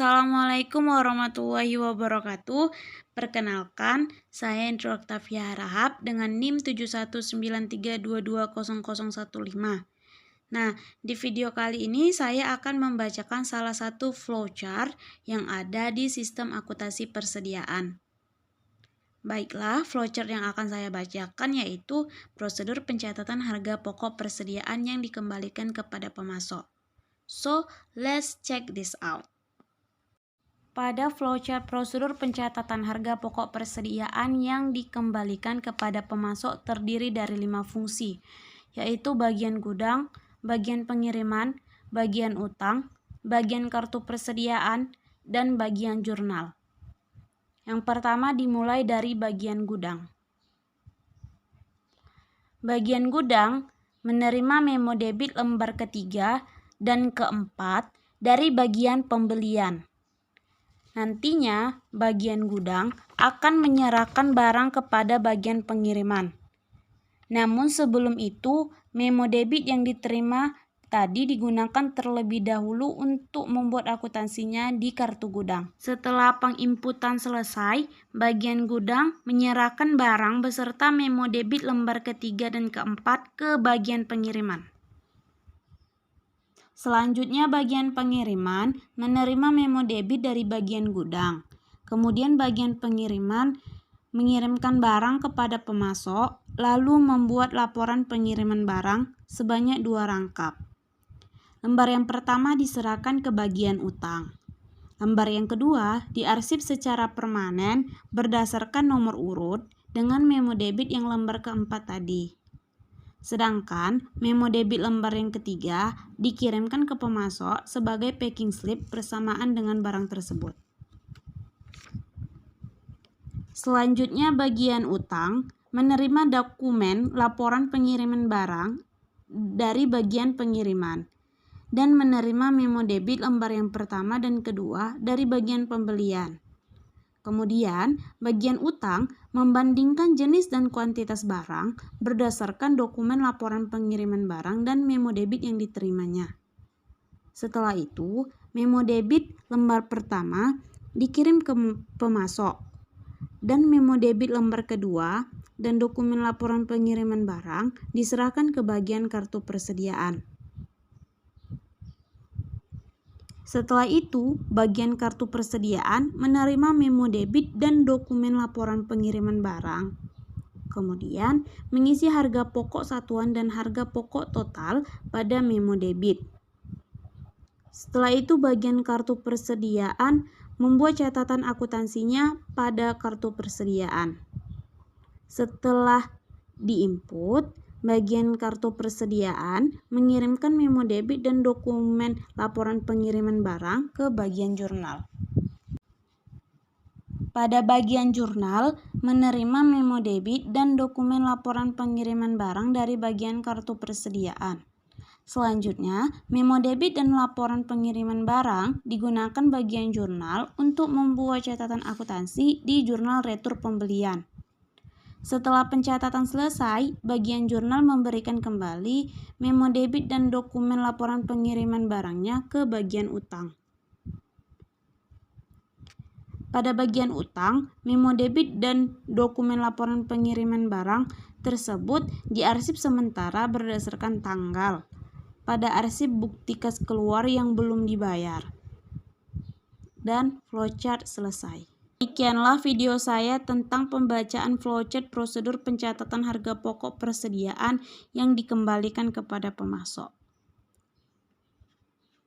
Assalamualaikum warahmatullahi wabarakatuh. Perkenalkan, saya Indro Oktavia Harahap dengan NIM 7193220015. Nah, di video kali ini saya akan membacakan salah satu flowchart yang ada di sistem akuntansi persediaan. Baiklah, flowchart yang akan saya bacakan yaitu prosedur pencatatan harga pokok persediaan yang dikembalikan kepada pemasok. So, let's check this out. Pada flowchart prosedur pencatatan harga pokok persediaan yang dikembalikan kepada pemasok terdiri dari 5 fungsi, yaitu bagian gudang, bagian pengiriman, bagian utang, bagian kartu persediaan, dan bagian jurnal. Yang pertama dimulai dari bagian gudang. Bagian gudang menerima memo debit lembar ketiga dan keempat dari bagian pembelian. Nantinya, bagian gudang akan menyerahkan barang kepada bagian pengiriman. Namun sebelum itu, memo debit yang diterima tadi digunakan terlebih dahulu untuk membuat akuntansinya di kartu gudang. Setelah penginputan selesai, bagian gudang menyerahkan barang beserta memo debit lembar ketiga dan keempat ke bagian pengiriman. Selanjutnya bagian pengiriman menerima memo debit dari bagian gudang. Kemudian bagian pengiriman mengirimkan barang kepada pemasok, lalu membuat laporan pengiriman barang sebanyak 2 rangkap. Lembar yang pertama diserahkan ke bagian utang. Lembar yang kedua diarsip secara permanen berdasarkan nomor urut dengan memo debit yang lembar keempat tadi. Sedangkan memo debit lembar yang ketiga dikirimkan ke pemasok sebagai packing slip bersamaan dengan barang tersebut. Selanjutnya bagian utang menerima dokumen laporan pengiriman barang dari bagian pengiriman dan menerima memo debit lembar yang pertama dan kedua dari bagian pembelian. Kemudian, bagian utang membandingkan jenis dan kuantitas barang berdasarkan dokumen laporan pengiriman barang dan memo debit yang diterimanya. Setelah itu, memo debit lembar pertama dikirim ke pemasok dan memo debit lembar kedua dan dokumen laporan pengiriman barang diserahkan ke bagian kartu persediaan. Setelah itu, bagian kartu persediaan menerima memo debit dan dokumen laporan pengiriman barang. Kemudian, mengisi harga pokok satuan dan harga pokok total pada memo debit. Setelah itu, bagian kartu persediaan membuat catatan akuntansinya pada kartu persediaan. Setelah diinput, bagian kartu persediaan mengirimkan memo debit dan dokumen laporan pengiriman barang ke bagian jurnal. Pada bagian jurnal, menerima memo debit dan dokumen laporan pengiriman barang dari bagian kartu persediaan. Selanjutnya, memo debit dan laporan pengiriman barang digunakan bagian jurnal untuk membuat catatan akuntansi di jurnal retur pembelian. Setelah pencatatan selesai, bagian jurnal memberikan kembali memo debit dan dokumen laporan pengiriman barangnya ke bagian utang. Pada bagian utang, memo debit dan dokumen laporan pengiriman barang tersebut diarsip sementara berdasarkan tanggal pada arsip bukti kas keluar yang belum dibayar. Dan flowchart selesai. Demikianlah video saya tentang pembacaan flowchart prosedur pencatatan harga pokok persediaan yang dikembalikan kepada pemasok.